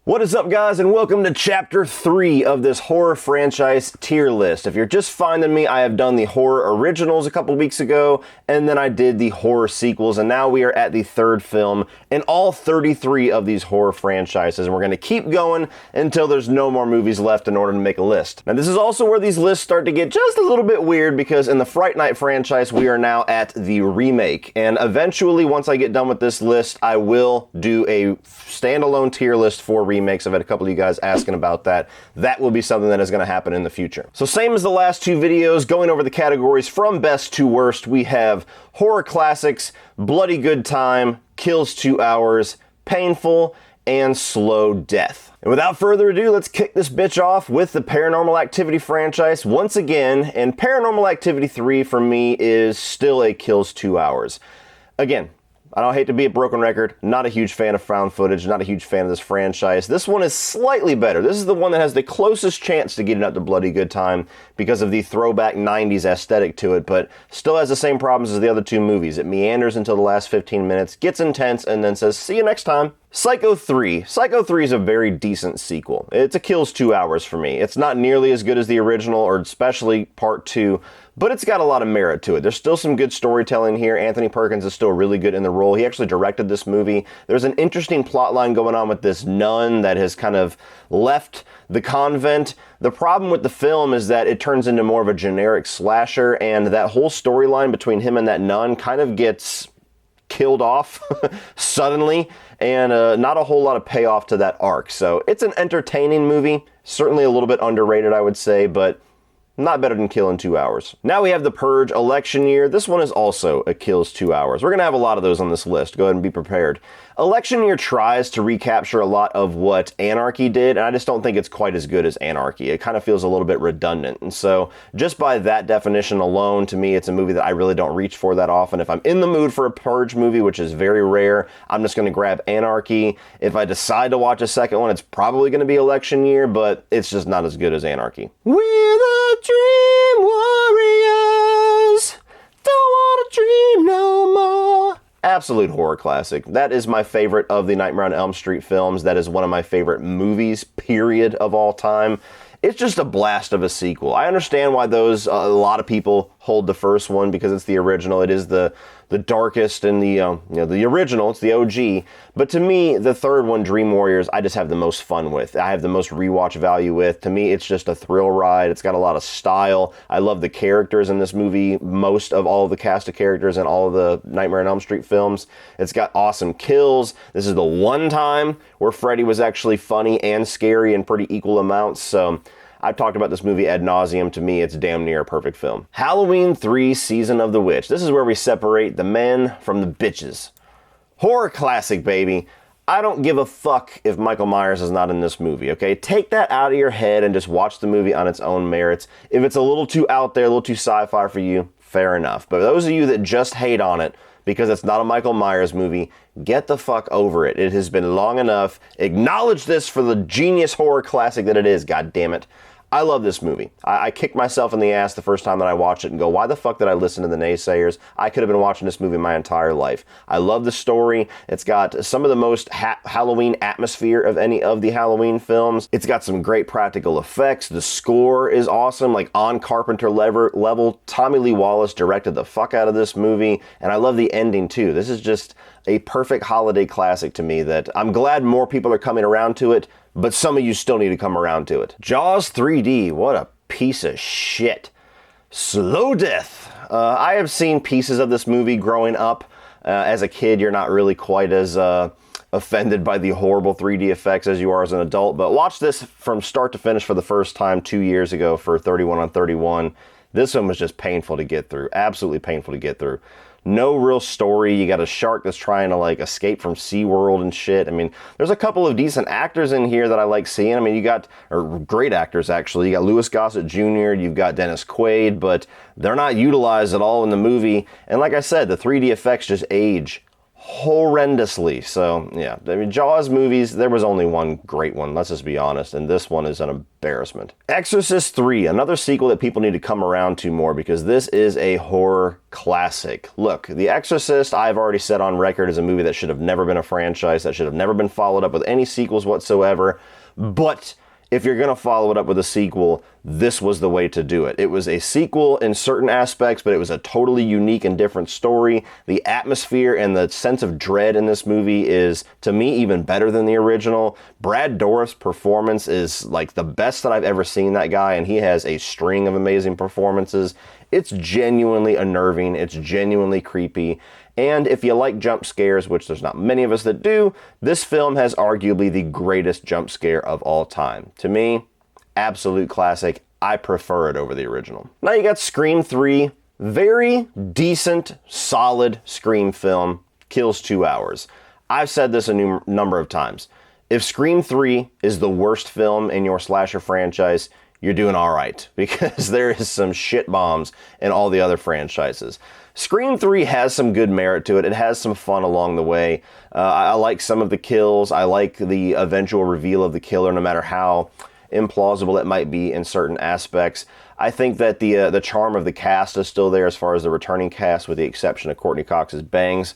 What is up, guys, and welcome to Chapter 3 of this horror franchise tier list. If you're just finding me, I have done the horror originals a couple weeks ago, and then I did the horror sequels, and now we are at the third film in all 33 of these horror franchises, and we're going to keep going until there's no more movies left in order to make a list. Now, this is also where these lists start to get just a little bit weird, because in the Fright Night franchise, we are now at the remake, and eventually, once I get done with this list, I will do a standalone tier list for remakes. I've had a couple of you guys asking about that. That will be something that is going to happen in the future. So same as the last two videos, going over the categories from best to worst, we have horror classics, bloody good time, kills 2 hours, painful, and slow death. And without further ado, let's kick this bitch off with the Paranormal Activity franchise once again, and Paranormal Activity 3 for me is still a kills 2 hours. Again, I don't hate to be a broken record, not a huge fan of found footage, not a huge fan of this franchise. This one is slightly better. This is the one that has the closest chance to getting up to bloody good time because of the throwback 90s aesthetic to it, but still has the same problems as the other two movies. It meanders until the last 15 minutes, gets intense, and then says, see you next time. Psycho 3. Psycho 3 is a very decent sequel. It's a kills 2 hours for me. It's not nearly as good as the original, or especially part 2, but it's got a lot of merit to it. There's still some good storytelling here. Anthony Perkins is still really good in the role. He actually directed this movie. There's an interesting plot line going on with this nun that has kind of left the convent. The problem with the film is that it turns into more of a generic slasher, and that whole storyline between him and that nun kind of gets killed off suddenly, and not a whole lot of payoff to that arc. So it's an entertaining movie, certainly a little bit underrated, I would say, but not better than Kill in 2 hours. Now we have The Purge Election Year. This one is also a kills 2 hours. We're going to have a lot of those on this list. Go ahead and be prepared. Election Year tries to recapture a lot of what Anarchy did, and I just don't think it's quite as good as Anarchy. It kind of feels a little bit redundant. And so just by that definition alone, to me, it's a movie that I really don't reach for that often. If I'm in the mood for a Purge movie, which is very rare, I'm just going to grab Anarchy. If I decide to watch a second one, it's probably going to be Election Year, but it's just not as good as Anarchy. We're the Dream Warriors, don't want to dream no more. Absolute horror classic. That is my favorite of the Nightmare on Elm Street films. That is one of my favorite movies, period, of all time. It's just a blast of a sequel. I understand why a lot of people hold the first one, because it's the original. It is the darkest and the original. It's the OG. But to me, the third one, Dream Warriors, I just have the most fun with. I have the most rewatch value with. To me, it's just a thrill ride. It's got a lot of style. I love the characters in this movie, most of all of the cast of characters in all of the Nightmare on Elm Street films. It's got awesome kills. This is the one time where Freddy was actually funny and scary in pretty equal amounts. So I've talked about this movie ad nauseum. To me, it's damn near a perfect film. Halloween 3 Season of the Witch. This is where we separate the men from the bitches. Horror classic, baby. I don't give a fuck if Michael Myers is not in this movie, okay? Take that out of your head and just watch the movie on its own merits. If it's a little too out there, a little too sci-fi for you, fair enough. But those of you that just hate on it because it's not a Michael Myers movie, get the fuck over it. It has been long enough. Acknowledge this for the genius horror classic that it is, goddammit. I love this movie. I kicked myself in the ass the first time that I watched it and go, why the fuck did I listen to the naysayers? I could have been watching this movie my entire life. I love the story. It's got some of the most Halloween atmosphere of any of the Halloween films. It's got some great practical effects. The score is awesome, like on Carpenter level. Tommy Lee Wallace directed the fuck out of this movie, and I love the ending too. This is just a perfect holiday classic to me that I'm glad more people are coming around to it, but some of you still need to come around to it. Jaws 3D, what a piece of shit. Slow death. I have seen pieces of this movie growing up. As a kid, you're not really quite as offended by the horrible 3D effects as you are as an adult, but watch this from start to finish for the first time 2 years ago for 31 on 31. This one was just painful to get through. Absolutely painful to get through. No real story. You got a shark that's trying to like escape from SeaWorld and shit. I mean, there's a couple of decent actors in here that I like seeing. I mean, or great actors actually. You got Louis Gossett Jr., you've got Dennis Quaid, but they're not utilized at all in the movie. And like I said, the 3D effects just age horrendously. So, yeah, I mean, Jaws movies, there was only one great one, let's just be honest, and this one is an embarrassment. Exorcist III, another sequel that people need to come around to more because this is a horror classic. Look, The Exorcist, I've already said on record, is a movie that should have never been a franchise, that should have never been followed up with any sequels whatsoever, but if you're going to follow it up with a sequel, this was the way to do it. It was a sequel in certain aspects, but it was a totally unique and different story. The atmosphere and the sense of dread in this movie is, to me, even better than the original. Brad Dourif's performance is like the best that I've ever seen that guy, and he has a string of amazing performances. It's genuinely unnerving. It's genuinely creepy. And if you like jump scares, which there's not many of us that do, this film has arguably the greatest jump scare of all time. To me, absolute classic. I prefer it over the original. Now you got Scream 3. Very decent, solid Scream film. Kills 2 hours. I've said this a number of times. If Scream 3 is the worst film in your slasher franchise, you're doing all right, because there is some shit bombs in all the other franchises. Scream 3 has some good merit to it. It has some fun along the way. I like some of the kills. I like the eventual reveal of the killer, no matter how implausible it might be in certain aspects. I think that the charm of the cast is still there as far as the returning cast, with the exception of Courtney Cox's bangs.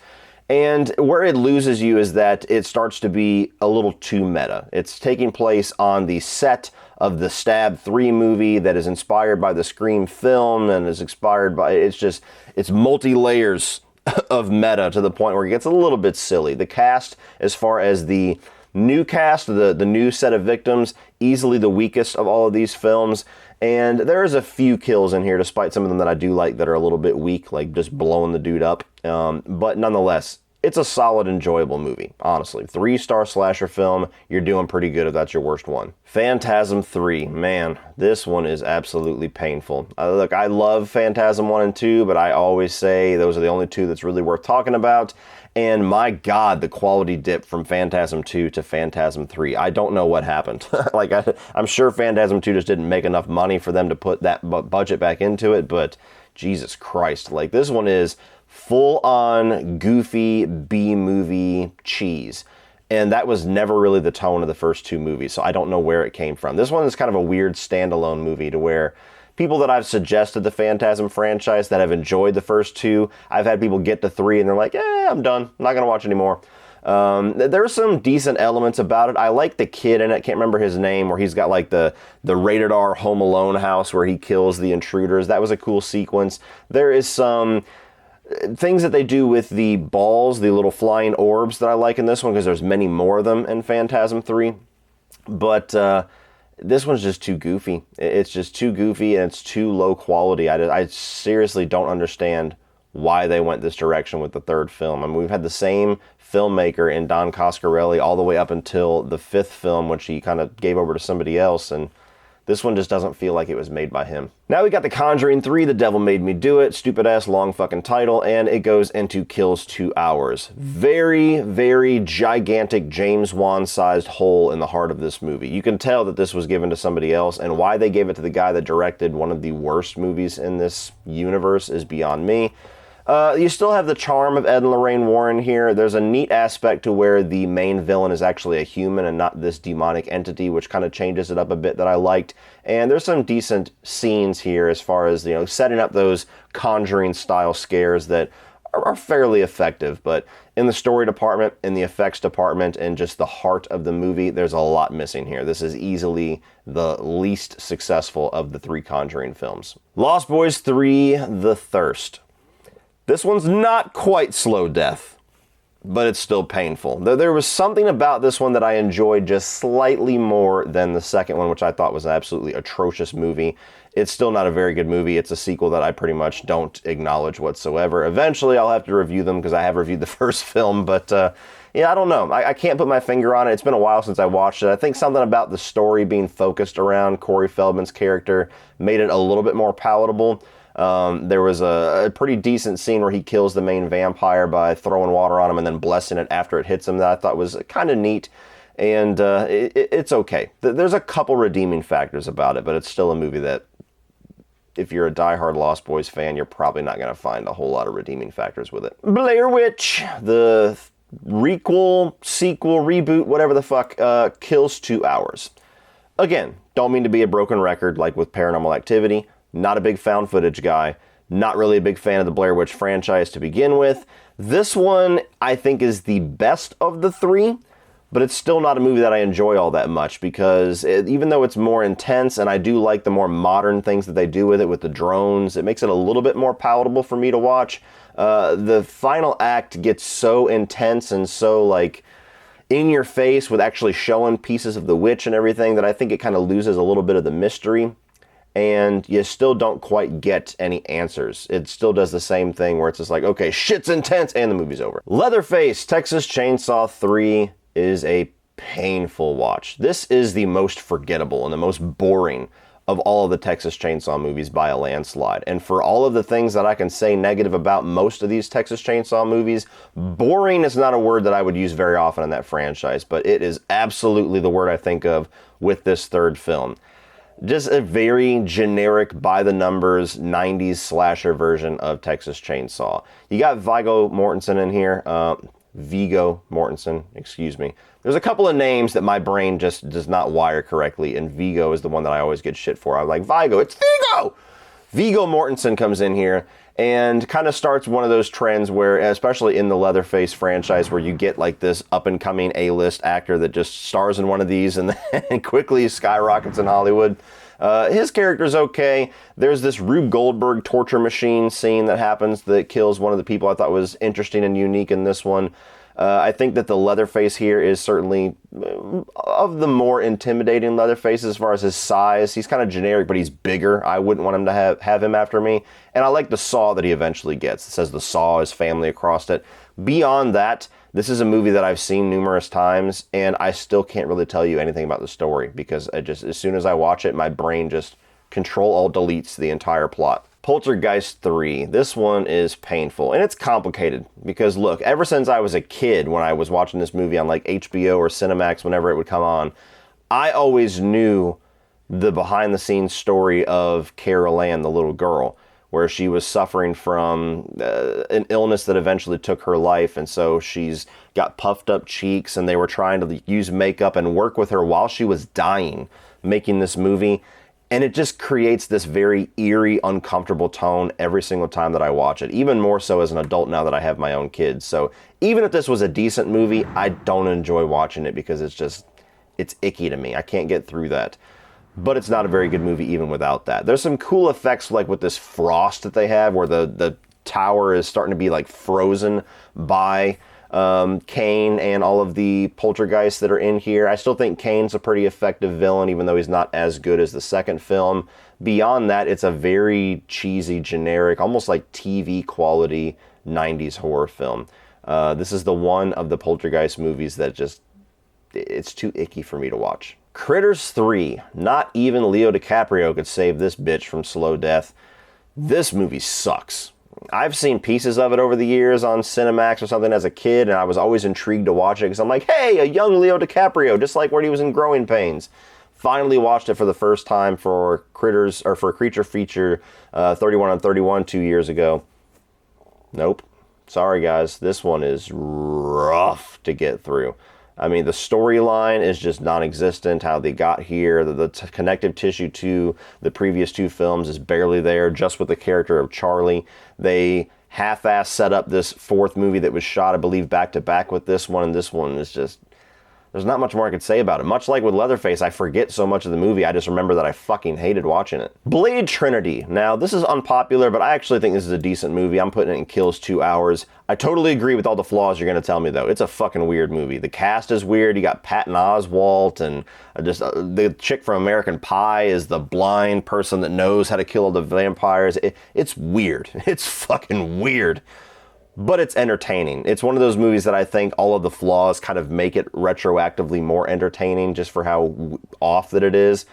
And where it loses you is that it starts to be a little too meta. It's taking place on the set of the Stab 3 movie that is inspired by the Scream film and is inspired by, it's multi-layers of meta to the point where it gets a little bit silly. The cast, as far as the new cast, the new set of victims, easily the weakest of all of these films. And there is a few kills in here, despite some of them that I do like that are a little bit weak, like just blowing the dude up. But nonetheless, it's a solid, enjoyable movie, honestly. 3-star slasher film, you're doing pretty good if that's your worst one. Phantasm III, man, this one is absolutely painful. Look, I love Phantasm 1 and 2, but I always say those are the only two that's really worth talking about. And my God, the quality dip from Phantasm 2 to Phantasm 3. I don't know what happened. Like, I'm sure Phantasm 2 just didn't make enough money for them to put that budget back into it, but Jesus Christ, like, this one is full-on goofy B-movie cheese. And that was never really the tone of the first two movies, so I don't know where it came from. This one is kind of a weird standalone movie to where people that I've suggested the Phantasm franchise that have enjoyed the first two, I've had people get to 3 and they're like, I'm done. I'm not going to watch anymore. There's some decent elements about it. I like the kid in it. Can't remember his name, where he's got like the rated R Home Alone house where he kills the intruders. That was a cool sequence. There is some things that they do with the balls, the little flying orbs, that I like in this one, because there's many more of them in Phantasm 3. But this one's just too goofy. It's just too goofy, and it's too low quality. I seriously don't understand why they went this direction with the third film. I mean, we've had the same filmmaker in Don Coscarelli all the way up until the 5th film, which he kind of gave over to somebody else, and this one just doesn't feel like it was made by him. Now we got The Conjuring 3, The Devil Made Me Do It, stupid ass long fucking title, and it goes into kills 2 hours. Very, very gigantic James Wan sized hole in the heart of this movie. You can tell that this was given to somebody else, and why they gave it to the guy that directed one of the worst movies in this universe is beyond me. You still have the charm of Ed and Lorraine Warren here. There's a neat aspect to where the main villain is actually a human and not this demonic entity, which kind of changes it up a bit that I liked. And there's some decent scenes here as far as, setting up those Conjuring-style scares that are fairly effective. But in the story department, in the effects department, and just the heart of the movie, there's a lot missing here. This is easily the least successful of the 3 Conjuring films. Lost Boys 3, The Thirst. This one's not quite slow death, but it's still painful. There was something about this one that I enjoyed just slightly more than the second one, which I thought was an absolutely atrocious movie. It's still not a very good movie. It's a sequel that I pretty much don't acknowledge whatsoever. Eventually, I'll have to review them because I have reviewed the first film, but I don't know. I can't put my finger on it. It's been a while since I watched it. I think something about the story being focused around Corey Feldman's character made it a little bit more palatable. There was a pretty decent scene where he kills the main vampire by throwing water on him and then blessing it after it hits him that I thought was kind of neat, and it's okay. There's a couple redeeming factors about it, but it's still a movie that if you're a diehard Lost Boys fan, you're probably not going to find a whole lot of redeeming factors with it. Blair Witch, the requel, sequel, reboot, whatever the fuck, kills 2 hours. Again, don't mean to be a broken record like with Paranormal Activity. Not a big found footage guy. Not really a big fan of the Blair Witch franchise to begin with. This one, I think, is the best of the 3, but it's still not a movie that I enjoy all that much because even though it's more intense, and I do like the more modern things that they do with it, with the drones, it makes it a little bit more palatable for me to watch. The final act gets so intense and so, like, in your face with actually showing pieces of the witch and everything that I think it kind of loses a little bit of the mystery. And you still don't quite get any answers. It still does the same thing where it's just like, okay, shit's intense, and the movie's over. Leatherface, Texas Chainsaw 3 is a painful watch. This is the most forgettable and the most boring of all of the Texas Chainsaw movies by a landslide. And for all of the things that I can say negative about most of these Texas Chainsaw movies, boring is not a word that I would use very often in that franchise, but it is absolutely the word I think of with this third film. Just a very generic, by-the-numbers, 90s slasher version of Texas Chainsaw. You got Viggo Mortensen in here. Viggo Mortensen, excuse me. There's a couple of names that my brain just does not wire correctly, and Viggo is the one that I always get shit for. I'm like, Viggo, it's Viggo! Viggo Mortensen comes in here and kind of starts one of those trends where, especially in the Leatherface franchise, where you get like this up-and-coming A-list actor that just stars in one of these and then quickly skyrockets in Hollywood. His character's okay. There's this Rube Goldberg torture machine scene that happens that kills one of the people I thought was interesting and unique in this one. I think that the Leatherface here is certainly of the more intimidating Leatherfaces as far as his size. He's kind of generic, but he's bigger. I wouldn't want him to have him after me. And I like the saw that he eventually gets. It says the saw is family across it. Beyond that, this is a movie that I've seen numerous times, and I still can't really tell you anything about the story because as soon as I watch it, my brain just Control-Alt-Deletes the entire plot. Poltergeist III. This one is painful, and it's complicated because, look, ever since I was a kid when I was watching this movie on like HBO or Cinemax whenever it would come on, I always knew the behind-the-scenes story of Carol Ann, the little girl, where she was suffering from an illness that eventually took her life, and so she's got puffed up cheeks, and they were trying to use makeup and work with her while she was dying, making this movie. And it just creates this very eerie, uncomfortable tone every single time that I watch it, even more so as an adult now that I have my own kids. So even if this was a decent movie, I don't enjoy watching it because it's icky to me. I can't get through that. But it's not a very good movie even without that. There's some cool effects like with this frost that they have where the tower is starting to be like frozen by Kane and all of the poltergeists that are in here. I still think Kane's a pretty effective villain, even though he's not as good as the second film. Beyond that, it's a very cheesy, generic, almost like TV quality 90s horror film. This is the one of the poltergeist movies that it's too icky for me to watch. Critters 3. Not even Leo DiCaprio could save this bitch from slow death. This movie sucks. I've seen pieces of it over the years on Cinemax or something as a kid, and I was always intrigued to watch it because I'm like, hey, a young Leo DiCaprio, just like when he was in Growing Pains. Finally watched it for the first time for Critters, or for Creature Feature 31 on 31 2 years ago. Nope. Sorry, guys. This one is rough to get through. I mean, the storyline is just non-existent. How they got here, the connective tissue to the previous two films is barely there, just with the character of Charlie. They half-ass set up this fourth movie that was shot, I believe, back-to-back with this one, and this one is just... There's not much more I could say about it. Much like with Leatherface, I forget so much of the movie, I just remember that I fucking hated watching it. Blade Trinity. Now, this is unpopular, but I actually think this is a decent movie. I'm putting it in kills 2 hours. I totally agree with all the flaws you're going to tell me, though. It's a fucking weird movie. The cast is weird. You got Patton Oswalt, and the chick from American Pie is the blind person that knows how to kill all the vampires. It's weird. It's fucking weird. But it's entertaining. It's one of those movies that I think all of the flaws kind of make it retroactively more entertaining just for how off that it is.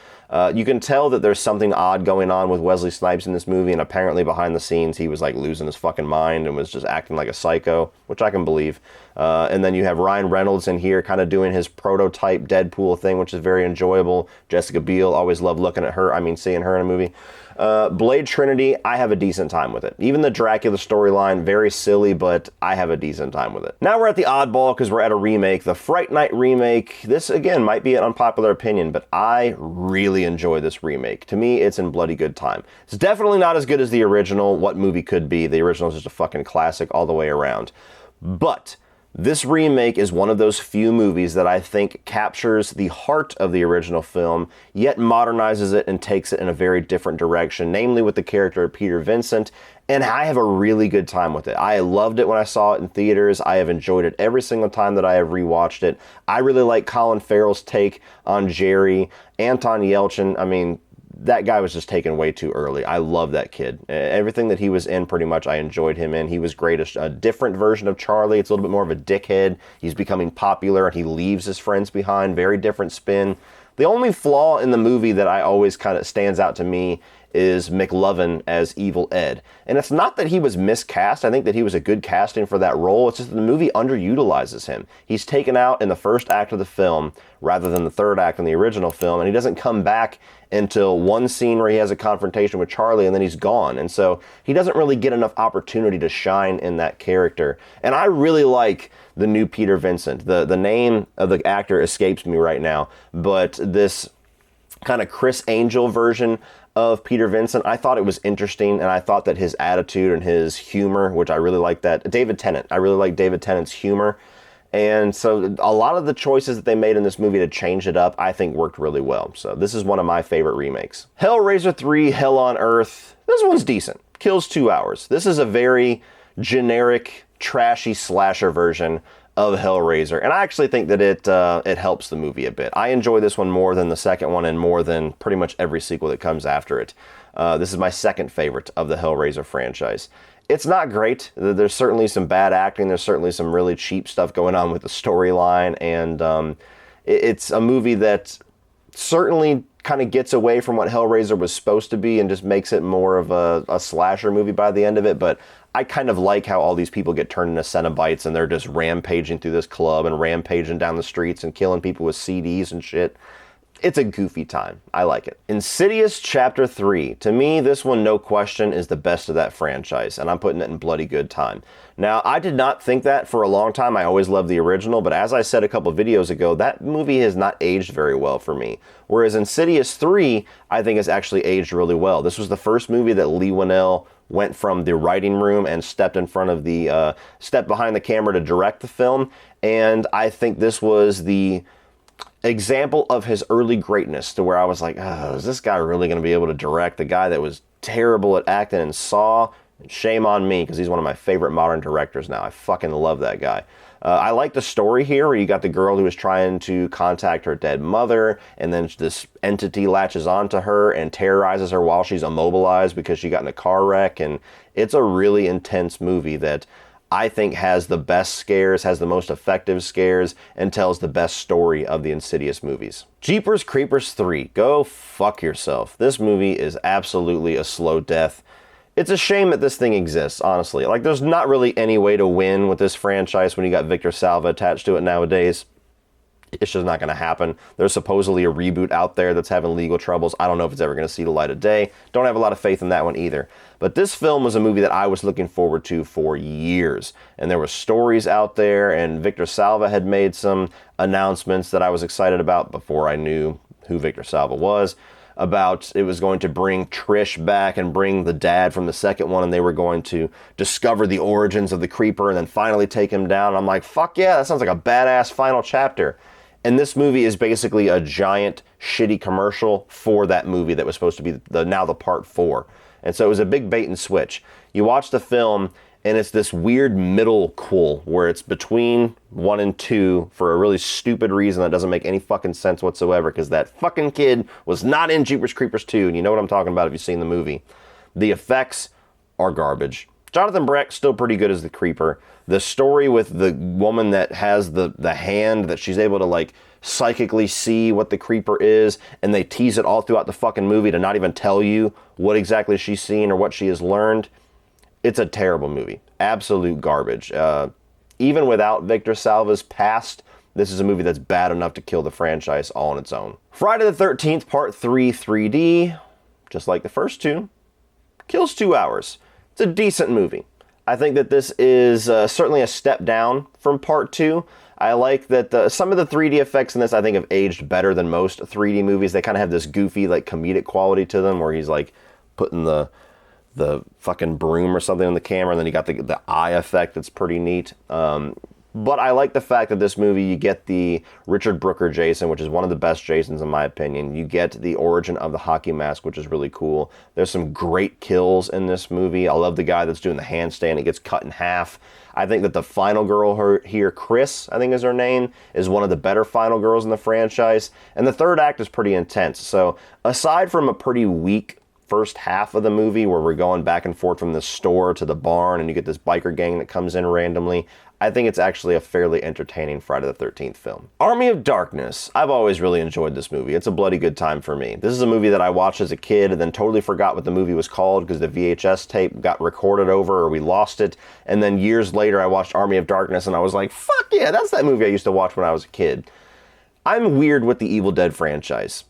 You can tell that there's something odd going on with Wesley Snipes in this movie, and apparently behind the scenes he was like losing his fucking mind and was just acting like a psycho, which I can believe. And then you have Ryan Reynolds in here kind of doing his prototype Deadpool thing, which is very enjoyable. Jessica Biel, always love seeing her in a movie. Blade Trinity, I have a decent time with it. Even the Dracula storyline, very silly, but I have a decent time with it. Now we're at the oddball because we're at a remake, the Fright Night remake. This, again, might be an unpopular opinion, but I really enjoy this remake. To me, it's in bloody good time. It's definitely not as good as the original. What movie could be? The original is just a fucking classic all the way around. But this remake is one of those few movies that I think captures the heart of the original film, yet modernizes it and takes it in a very different direction, namely with the character of Peter Vincent, and I have a really good time with it. I loved it when I saw it in theaters. I have enjoyed it every single time that I have rewatched it. I really like Colin Farrell's take on Jerry. Anton Yelchin, I mean, that guy was just taken way too early. I love that kid. Everything that he was in, pretty much, I enjoyed him in. He was great. A different version of Charlie. It's a little bit more of a dickhead. He's becoming popular, and he leaves his friends behind. Very different spin. The only flaw in the movie that I always kind of stands out to me is McLovin as Evil Ed. And it's not that he was miscast. I think that he was a good casting for that role. It's just that the movie underutilizes him. He's taken out in the first act of the film rather than the third act in the original film, and he doesn't come back until one scene where he has a confrontation with Charlie, and then he's gone. And so he doesn't really get enough opportunity to shine in that character. And I really like the new Peter Vincent. The name of the actor escapes me right now, but this kind of Chris Angel version of Peter Vincent, I thought it was interesting, and I thought that his attitude and his humor, which I really like that. David Tennant, I really like David Tennant's humor. And so a lot of the choices that they made in this movie to change it up, I think worked really well. So this is one of my favorite remakes. Hellraiser 3, Hell on Earth. This one's decent. Kills 2 hours. This is a very generic, trashy slasher version of Hellraiser, and I actually think that it helps the movie a bit. I enjoy this one more than the second one and more than pretty much every sequel that comes after it. This is my second favorite of the Hellraiser franchise. It's not great. There's certainly some bad acting. There's certainly some really cheap stuff going on with the storyline, and it's a movie that certainly kind of gets away from what Hellraiser was supposed to be and just makes it more of a slasher movie by the end of it, but I kind of like how all these people get turned into Cenobites and they're just rampaging through this club and rampaging down the streets and killing people with CDs and shit. It's a goofy time. I like it. Insidious Chapter 3. To me, this one, no question, is the best of that franchise, and I'm putting it in bloody good time. Now, I did not think that for a long time. I always loved the original, but as I said a couple videos ago, that movie has not aged very well for me. Whereas Insidious 3, I think, has actually aged really well. This was the first movie that Leigh Whannell went from the writing room and stepped in front of the, stepped behind the camera to direct the film, and I think this was the example of his early greatness, to where I was like, oh, is this guy really going to be able to direct the guy that was terrible at acting in Saw? Shame on me, because he's one of my favorite modern directors now. I fucking love that guy. I like the story here, where you got the girl who is trying to contact her dead mother, and then this entity latches onto her and terrorizes her while she's immobilized because she got in a car wreck, and it's a really intense movie that I think has the best scares, has the most effective scares, and tells the best story of the Insidious movies. Jeepers Creepers 3. Go fuck yourself. This movie is absolutely a slow death. It's a shame that this thing exists, honestly. Like, there's not really any way to win with this franchise when you got Victor Salva attached to it nowadays. It's just not going to happen. There's supposedly a reboot out there that's having legal troubles. I don't know if it's ever going to see the light of day. Don't have a lot of faith in that one either. But this film was a movie that I was looking forward to for years. And there were stories out there, and Victor Salva had made some announcements that I was excited about before I knew who Victor Salva was, about it was going to bring Trish back and bring the dad from the second one, and they were going to discover the origins of the creeper and then finally take him down. And I'm like, fuck yeah, that sounds like a badass final chapter. And this movie is basically a giant, shitty commercial for that movie that was supposed to be now the part 4. And so it was a big bait and switch. You watch the film, and it's this weird middle quel where it's between 1 and 2 for a really stupid reason that doesn't make any fucking sense whatsoever, because that fucking kid was not in Jeepers Creepers 2, and you know what I'm talking about if you've seen the movie. The effects are garbage. Jonathan Brecht's still pretty good as the creeper. The story with the woman that has the hand that she's able to, like, psychically see what the creeper is, and they tease it all throughout the fucking movie to not even tell you what exactly she's seen or what she has learned. It's a terrible movie. Absolute garbage. Even without Victor Salva's past, this is a movie that's bad enough to kill the franchise all on its own. Friday the 13th, Part 3, 3D. Just like the first two, kills 2 hours. It's a decent movie. I think that this is certainly a step down from Part 2. I like that some of the 3D effects in this I think have aged better than most 3D movies. They kind of have this goofy, like, comedic quality to them where he's, like, putting the fucking broom or something on the camera, and then you got the eye effect that's pretty neat. But I like the fact that this movie, you get the Richard Brooker Jason, which is one of the best Jasons in my opinion. You get the origin of the hockey mask, which is really cool. There's some great kills in this movie. I love the guy that's doing the handstand. He gets cut in half. I think that the final girl here, Chris, I think is her name, is one of the better final girls in the franchise. And the third act is pretty intense. So aside from a pretty weak first half of the movie where we're going back and forth from the store to the barn and you get this biker gang that comes in randomly, I think it's actually a fairly entertaining Friday the 13th film. Army of Darkness. I've always really enjoyed this movie. It's a bloody good time for me. This is a movie that I watched as a kid and then totally forgot what the movie was called because the VHS tape got recorded over or we lost it. And then years later I watched Army of Darkness and I was like, fuck yeah, that's that movie I used to watch when I was a kid. I'm weird with the Evil Dead franchise.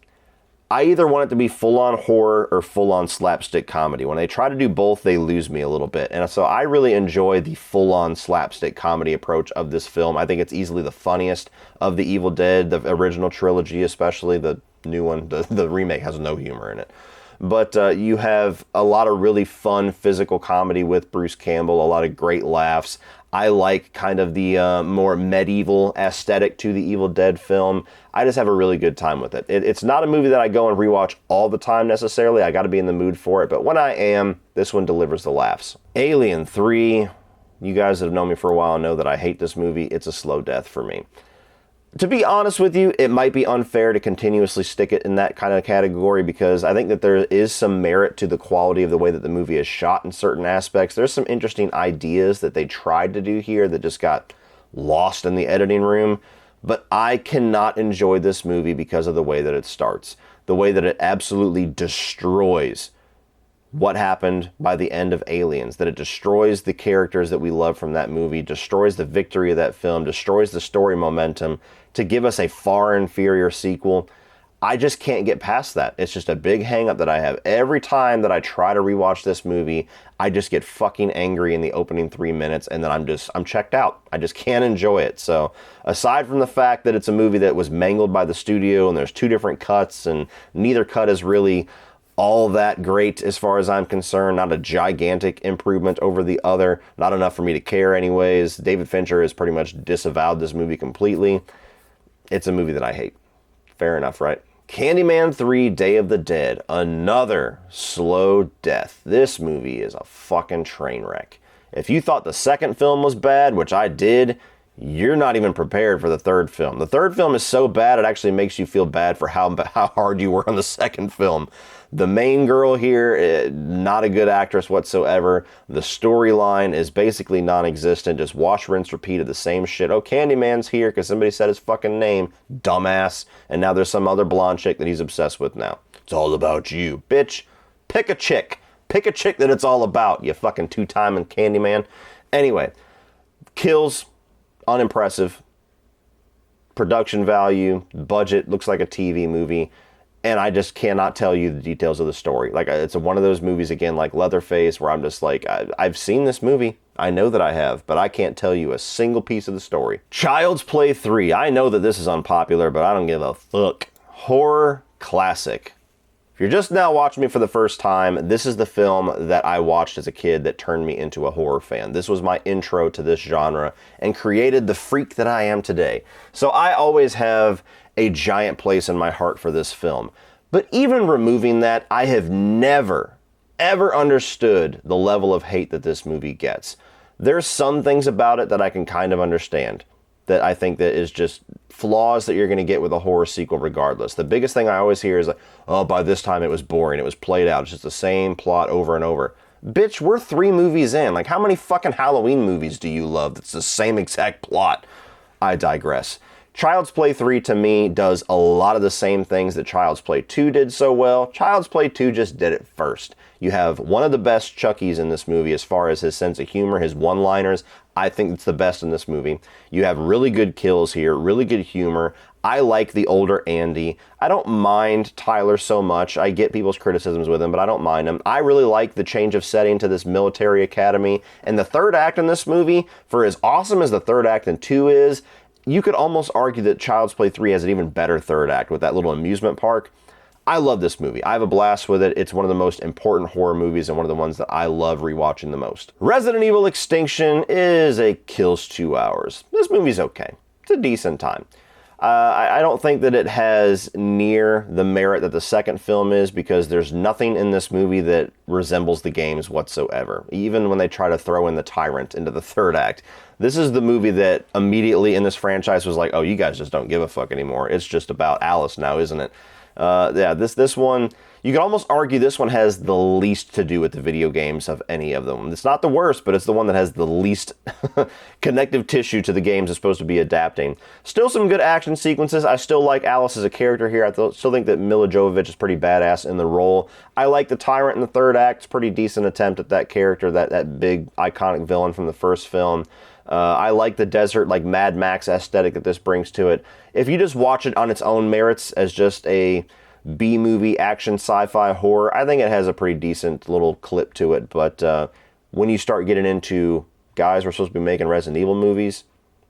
I either want it to be full-on horror or full-on slapstick comedy. When they try to do both, they lose me a little bit. And so I really enjoy the full-on slapstick comedy approach of this film. I think it's easily the funniest of the Evil Dead, the original trilogy, especially the new one. The remake has no humor in it. But you have a lot of really fun physical comedy with Bruce Campbell, a lot of great laughs. I like kind of the more medieval aesthetic to the Evil Dead film. I just have a really good time with it. It's not a movie that I go and rewatch all the time necessarily. I got to be in the mood for it. But when I am, this one delivers the laughs. Alien 3. You guys that have known me for a while know that I hate this movie. It's a slow death for me. To be honest with you, it might be unfair to continuously stick it in that kind of category because I think that there is some merit to the quality of the way that the movie is shot in certain aspects. There's some interesting ideas that they tried to do here that just got lost in the editing room. But I cannot enjoy this movie because of the way that it starts. The way that it absolutely destroys what happened by the end of Aliens, that it destroys the characters that we love from that movie, destroys the victory of that film, destroys the story momentum to give us a far inferior sequel. I just can't get past that. It's just a big hang up that I have. Every time that I try to rewatch this movie, I just get fucking angry in the opening 3 minutes and then I'm checked out. I just can't enjoy it. So aside from the fact that it's a movie that was mangled by the studio and there's 2 different cuts and neither cut is really all that great as far as I'm concerned, not a gigantic improvement over the other, not enough for me to care anyways. David Fincher has pretty much disavowed this movie completely. It's a movie that I hate. Fair enough, right? Candyman 3, Day of the Dead, another slow death. This movie is a fucking train wreck. If you thought the second film was bad, which I did, you're not even prepared for the third film. The third film is so bad, it actually makes you feel bad for how hard you were on the second film. The main girl here, not a good actress whatsoever. The storyline is basically non-existent. Just wash, rinse, repeat of the same shit. Oh, Candyman's here because somebody said his fucking name. Dumbass. And now there's some other blonde chick that he's obsessed with now. It's all about you. Bitch, pick a chick. Pick a chick that it's all about, you fucking two-timing Candyman. Anyway, kills, unimpressive. Production value, budget, looks like a TV movie. And I just cannot tell you the details of the story. Like, it's one of those movies, again, like Leatherface, where I'm just like, I've seen this movie. I know that I have, but I can't tell you a single piece of the story. Child's Play 3. I know that this is unpopular, but I don't give a fuck. Horror classic. If you're just now watching me for the first time, this is the film that I watched as a kid that turned me into a horror fan. This was my intro to this genre and created the freak that I am today. So I always have a giant place in my heart for this film. But even removing that, I have never, ever understood the level of hate that this movie gets. There's some things about it that I can kind of understand, that I think that is just flaws that you're going to get with a horror sequel regardless. The biggest thing I always hear is like, oh, by this time it was boring, it was played out, it's just the same plot over and over. Bitch, we're 3 movies in. Like, how many fucking Halloween movies do you love that's the same exact plot? I digress. Child's Play 3 to me does a lot of the same things that Child's Play 2 did so well. Child's Play 2 just did it first. You have one of the best Chuckies in this movie as far as his sense of humor, his one-liners. I think it's the best in this movie. You have really good kills here, really good humor. I like the older Andy. I don't mind Tyler so much. I get people's criticisms with him, but I don't mind him. I really like the change of setting to this military academy. And the third act in this movie, for as awesome as the third act in 2 is, you could almost argue that Child's Play 3 has an even better third act with that little amusement park. I love this movie. I have a blast with it. It's one of the most important horror movies and one of the ones that I love rewatching the most. Resident Evil Extinction is a kills 2 hours. This movie's okay. It's a decent time. I don't think that it has near the merit that the second film is, because there's nothing in this movie that resembles the games whatsoever. Even when they try to throw in the Tyrant into the third act. This is the movie that immediately in this franchise was like, oh, you guys just don't give a fuck anymore. It's just about Alice now, isn't it? Yeah, this one, you could almost argue this one has the least to do with the video games of any of them. It's not the worst, but it's the one that has the least connective tissue to the games it's supposed to be adapting. Still some good action sequences. I still like Alice as a character here. I still think that Mila Jovovich is pretty badass in the role. I like the Tyrant in the third act. It's a pretty decent attempt at that character, that big iconic villain from the first film. I like the desert, like Mad Max aesthetic that this brings to it. If you just watch it on its own merits as just a B-movie action sci-fi horror, I think it has a pretty decent little clip to it. But when you start getting into, guys, we're supposed to be making Resident Evil movies,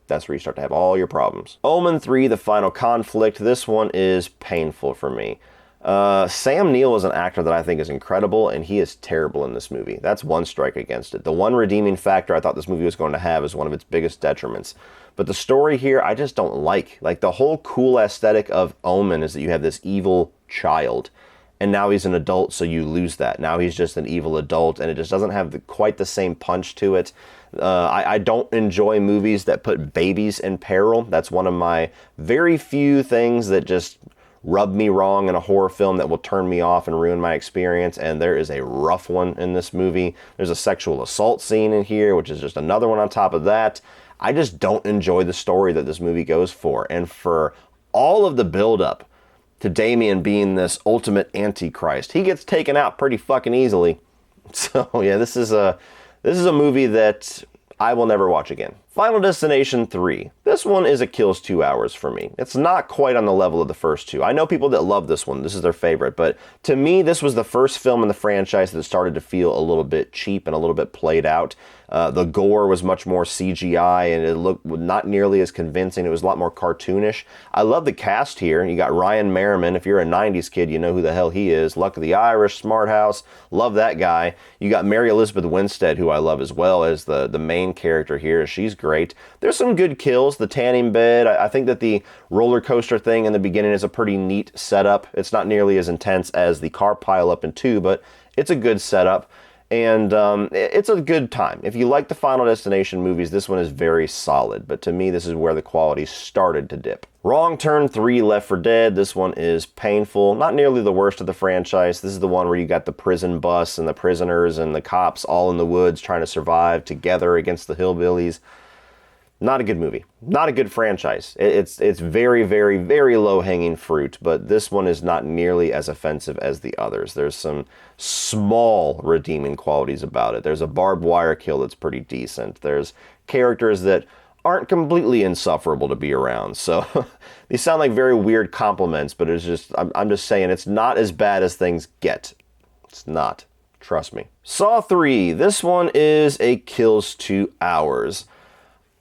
that's where you start to have all your problems. Omen 3, The Final Conflict. This one is painful for me. Sam Neill is an actor that I think is incredible, and he is terrible in this movie. That's one strike against it. The one redeeming factor I thought this movie was going to have is one of its biggest detriments. But the story here, I just don't like. Like, the whole cool aesthetic of Omen is that you have this evil child, and now he's an adult, so you lose that. Now he's just an evil adult, and it just doesn't have quite the same punch to it. I don't enjoy movies that put babies in peril. That's one of my very few things that just rub me wrong in a horror film that will turn me off and ruin my experience, and there is a rough one in this movie. There's a sexual assault scene in here, which is just another one on top of that. I just don't enjoy the story that this movie goes for, and for all of the build-up to Damien being this ultimate antichrist, he gets taken out pretty fucking easily. So yeah, this is a movie that I will never watch again. Final Destination 3. This one is a kills 2 hours for me. It's not quite on the level of the first two. I know people that love this one. This is their favorite. But to me, this was the first film in the franchise that started to feel a little bit cheap and a little bit played out. The gore was much more CGI, and it looked not nearly as convincing. It was a lot more cartoonish. I love the cast here. You got Ryan Merriman. If you're a 90s kid, you know who the hell he is. Luck of the Irish, Smart House. Love that guy. You got Mary Elizabeth Winstead, who I love as well as the main character here. She's great. There's some good kills. The tanning bed. I think that the roller coaster thing in the beginning is a pretty neat setup. It's not nearly as intense as the car pileup in 2, but it's a good setup. And it's a good time. If you like the Final Destination movies, this one is very solid. But to me, this is where the quality started to dip. Wrong Turn 3, Left 4 Dead. This one is painful. Not nearly the worst of the franchise. This is the one where you got the prison bus and the prisoners and the cops all in the woods trying to survive together against the hillbillies. Not a good movie. Not a good franchise. It's very, very, very low-hanging fruit, but this one is not nearly as offensive as the others. There's some small redeeming qualities about it. There's a barbed wire kill that's pretty decent. There's characters that aren't completely insufferable to be around. So these sound like very weird compliments, but it's just, I'm just saying it's not as bad as things get. It's not. Trust me. Saw 3. This one is a kills 2 hours.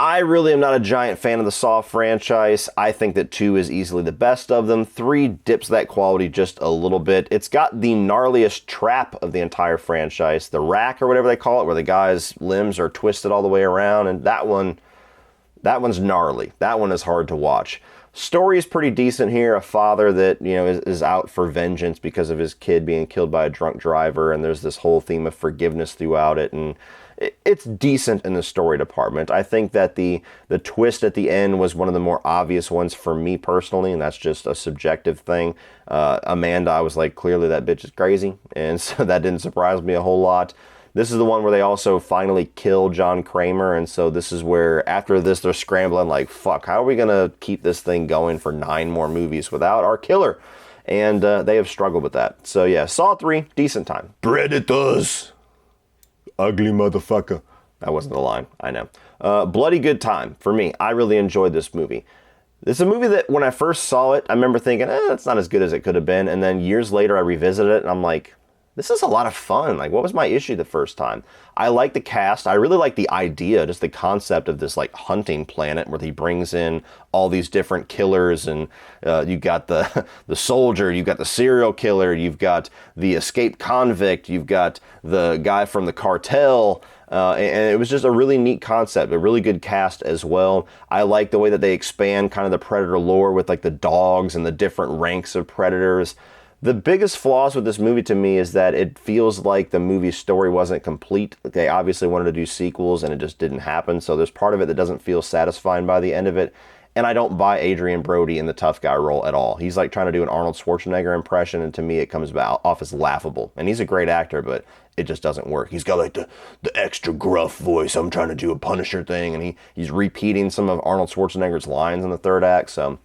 I really am not a giant fan of the Saw franchise. I think that 2 is easily the best of them. 3 dips that quality just a little bit. It's got the gnarliest trap of the entire franchise, the rack or whatever they call it, where the guy's limbs are twisted all the way around, and that one's gnarly. That one is hard to watch. Story is pretty decent here. A father that, you know, is out for vengeance because of his kid being killed by a drunk driver, and there's this whole theme of forgiveness throughout it, and it's decent in the story department. I think that the twist at the end was one of the more obvious ones for me personally, and that's just a subjective thing. Amanda, I was like, clearly that bitch is crazy, and so that didn't surprise me a whole lot. This is the one where they also finally kill John Kramer, and so this is where, after this, they're scrambling like, fuck, how are we going to keep this thing going for 9 more movies without our killer? And they have struggled with that. So yeah, Saw 3, decent time. Predators! Ugly motherfucker. That wasn't the line, I know. Bloody good time for me. I really enjoyed this movie. It's a movie that when I first saw it, I remember thinking, that's not as good as it could have been. And then years later, I revisited it and I'm like, this is a lot of fun. Like, what was my issue the first time? I like the cast. I really like the idea, just the concept of this like hunting planet where he brings in all these different killers, and you got the soldier, you've got the serial killer, you've got the escaped convict, you've got the guy from the cartel. And it was just a really neat concept, a really good cast as well. I like the way that they expand kind of the Predator lore with like the dogs and the different ranks of Predators. The biggest flaws with this movie to me is that it feels like the movie's story wasn't complete. They obviously wanted to do sequels and it just didn't happen. So there's part of it that doesn't feel satisfying by the end of it. And I don't buy Adrian Brody in the tough guy role at all. He's like trying to do an Arnold Schwarzenegger impression, and to me it comes off as laughable. And he's a great actor, but it just doesn't work. He's got like the extra gruff voice. I'm trying to do a Punisher thing, and he's repeating some of Arnold Schwarzenegger's lines in the third act. So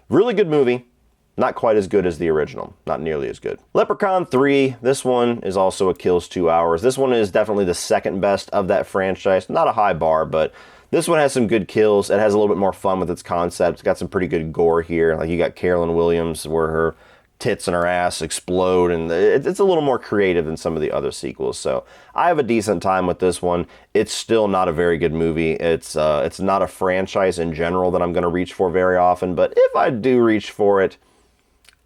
really good movie. Not quite as good as the original. Not nearly as good. Leprechaun 3, this one is also a kills 2 hours. This one is definitely the second best of that franchise. Not a high bar, but this one has some good kills. It has a little bit more fun with its concept. It's got some pretty good gore here. Like you got Carolyn Williams where her tits and her ass explode, and it's a little more creative than some of the other sequels. So I have a decent time with this one. It's still not a very good movie. It's not a franchise in general that I'm going to reach for very often, but if I do reach for it,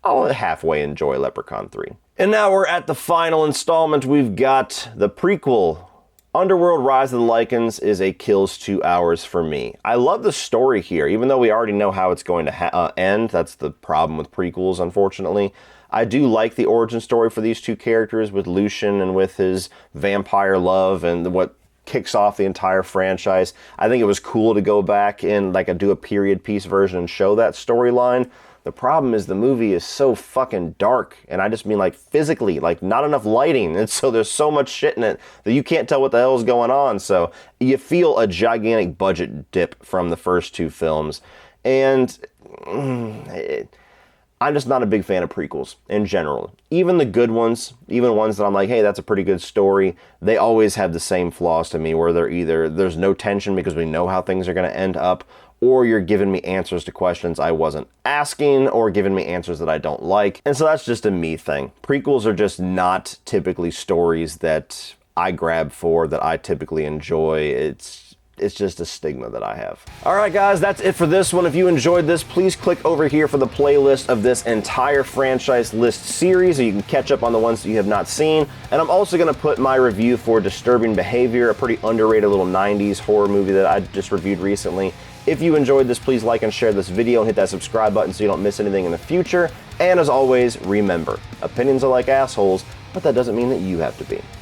I'll halfway enjoy Leprechaun 3. And now we're at the final installment. We've got the prequel. Underworld Rise of the Lichens is a kills 2 hours for me. I love the story here, even though we already know how it's going to end. That's the problem with prequels, unfortunately. I do like the origin story for these two characters with Lucian and with his vampire love and what kicks off the entire franchise. I think it was cool to go back and do a period piece version and show that storyline. The problem is the movie is so fucking dark, and I just mean like physically, like not enough lighting, and so there's so much shit in it that you can't tell what the hell is going on. So you feel a gigantic budget dip from the first two films, and I'm just not a big fan of prequels in general. Even the good ones, even ones that I'm like, hey, that's a pretty good story, they always have the same flaws to me, where they're either there's no tension because we know how things are going to end up, or you're giving me answers to questions I wasn't asking, or giving me answers that I don't like. And so that's just a me thing. Prequels are just not typically stories that I grab for, that I typically enjoy. It's just a stigma that I have. All right, guys, that's it for this one. If you enjoyed this, please click over here for the playlist of this entire franchise list series so you can catch up on the ones that you have not seen. And I'm also gonna put my review for Disturbing Behavior, a pretty underrated little 90s horror movie that I just reviewed recently. If you enjoyed this, please like and share this video and hit that subscribe button so you don't miss anything in the future. And as always, remember, opinions are like assholes, but that doesn't mean that you have to be.